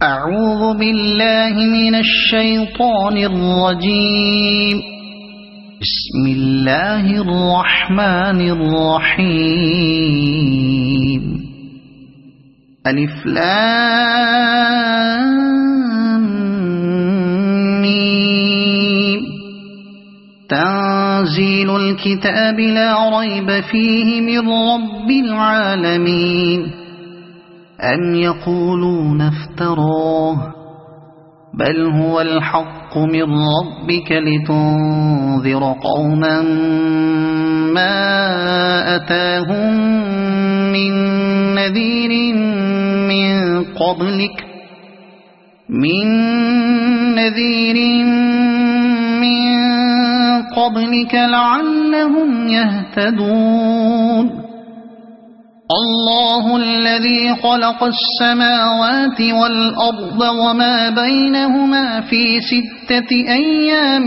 أعوذ بالله من الشيطان الرجيم. بسم الله الرحمن الرحيم. ألف لام ميم. تنزيل الكتاب لا ريب فيه من رب العالمين. أم يقولون افتراه بل هو الحق من ربك لتنذر قوما ما أتاهم من نذير من قبلك لعلهم يهتدون. الله الذي خلق السماوات والأرض وما بينهما في 6 أيام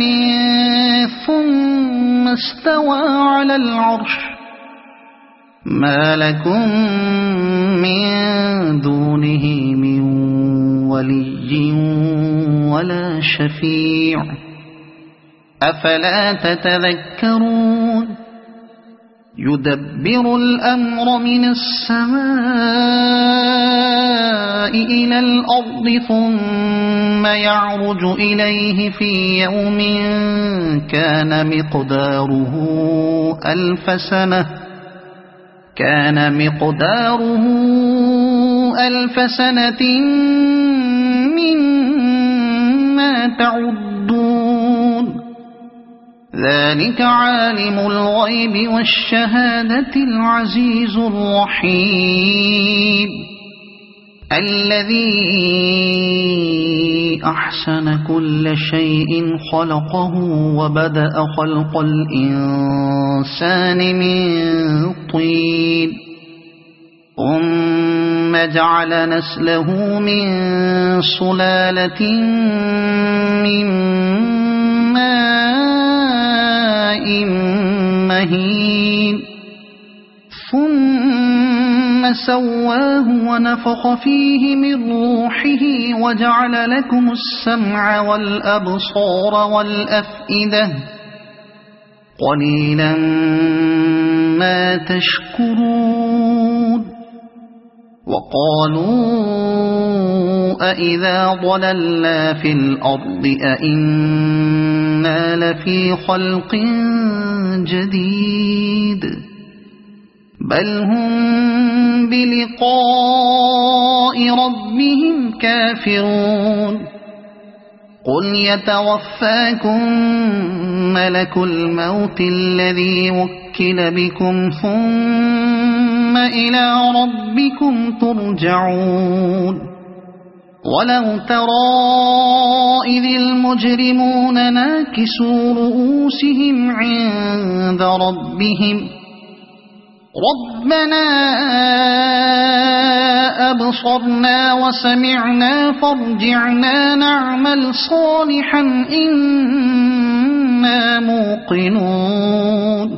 ثم استوى على العرش. ما لكم من دونه من ولي ولا شفيع أفلا تتذكرون. يدبر الأمر من السماء إلى الأرض ثم يعرج إليه في يوم كان مقداره ألف سنة مما تعدون. ذلك عالم الغيب والشهادة العزيز الرحيم. الذي أحسن كل شيء خلقه وبدأ خلق الإنسان من طين ثم جعل نسله من سلالة من ماء مهين ثم سواه ونفخ فيه من روحه وجعل لكم السمع والأبصار والأفئدة قليلا ما تشكرون. وقالوا أإذا ضللنا في الأرض أإنا لفي خلق جديد بل هم بلقاء ربهم كافرون. قل يتوفاكم ملك الموت الذي وكل بكم ثم إلى ربكم ترجعون. ولو ترى إذ المجرمون ناكسوا رؤوسهم عند ربهم ربنا أبصرنا وسمعنا فارجعنا نعمل صالحا إنا موقنون.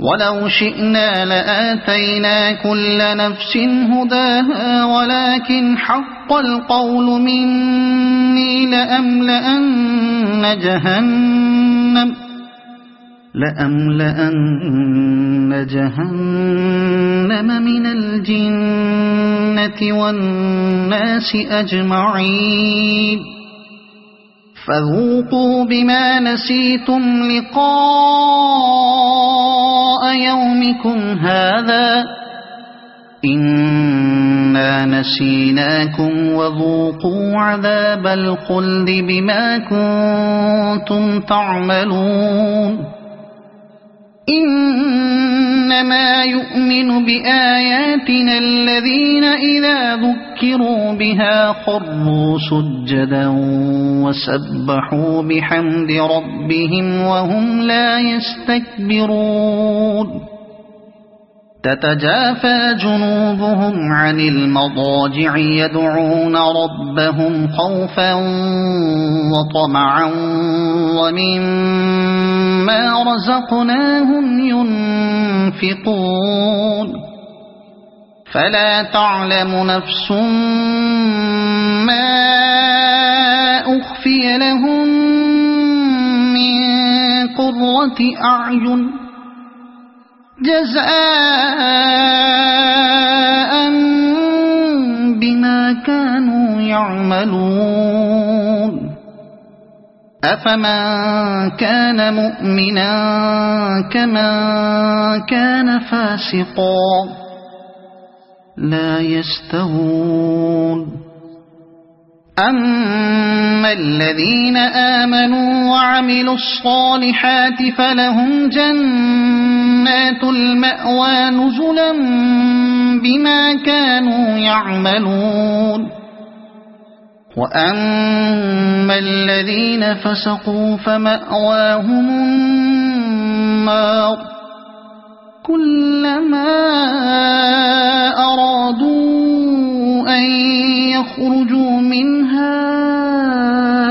ولو شئنا لآتينا كل نفس هداها ولكن حق القول مني لأملأن جهنم من الجنة والناس أجمعين. فذوقوا بما نسيتم لقاء يومكم هذا إنا نسيناكم وذوقوا عذاب الخلد بما كنتم تعملون. إنما يؤمن بآياتنا الذين إذا ذكروا بها خروا سجدا وسبحوا بحمد ربهم وهم لا يستكبرون. تتجافى جنوبهم عن المضاجع يدعون ربهم خوفا وطمعا ومما رزقناهم ينفقون. فلا تعلم نفس نخفي لهم من قرة أعين جزاء بما كانوا يعملون أفمن كان مؤمنا كمن كان فاسقا لا يستوون أما الذين آمنوا وعملوا الصالحات فلهم جنات المأوى نزلا بما كانوا يعملون وأما الذين فسقوا فمأواهم النار كلما أرادوا أن يخرجوا منها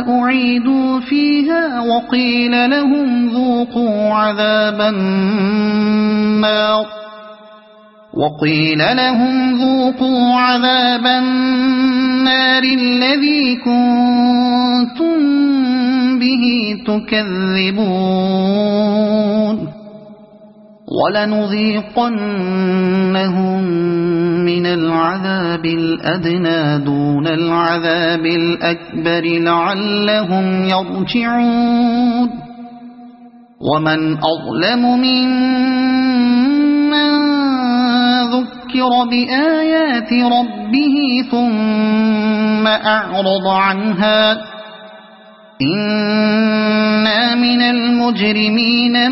أعيدوا فيها وقيل لهم ذوقوا عذاب النار الذي كنتم به تكذبون ولنذيقنهم من العذاب الأدنى دون العذاب الأكبر لعلهم يرجعون ومن أظلم ممن ذكر بآيات ربه ثم أعرض عنها إنا من المجرمين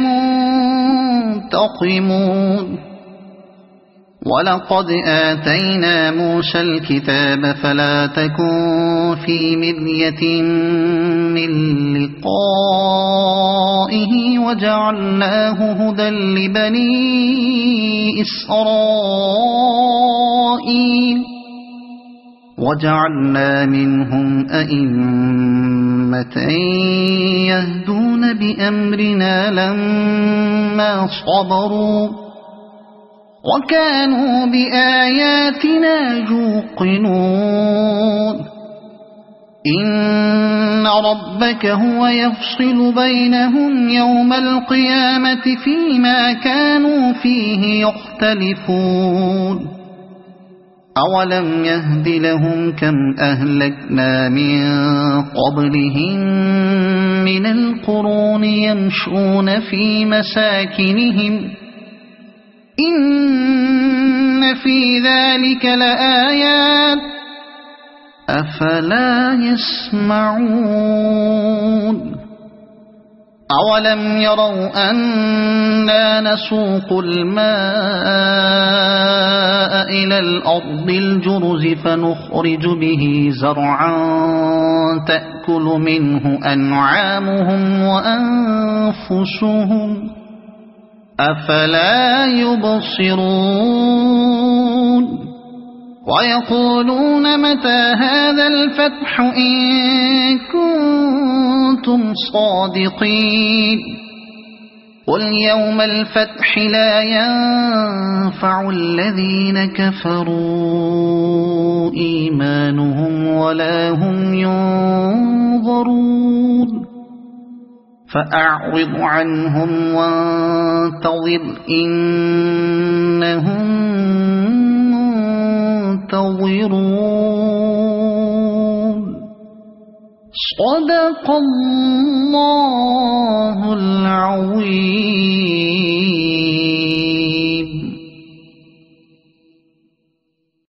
منتقمون ولقد آتينا موسى الكتاب فلا تكن في مرية من لقائه وجعلناه هدى لبني إسرائيل وجعلنا منهم أئمة يهدون بأمرنا لما صبروا وكانوا بآياتنا يوقنون إن ربك هو يفصل بينهم يوم القيامة فيما كانوا فيه يختلفون أولم يهد لهم كم أهلكنا من قبلهم من القرون يمشون في مساكنهم إن في ذلك لآيات أفلا يسمعون أولم يروا أنا نسوق الماء إلى الأرض الجرز فنخرج به زرعا تأكل منه أنعامهم وأنفسهم أفلا يبصرون ويقولون متى هذا الفتح إن كنتم صادقين قل يوم الفتح لا ينفع الذين كفروا إيمانهم ولا هم ينظرون فأعرض عنهم وانتظر إنهم منتظرون صدق الله العظيم.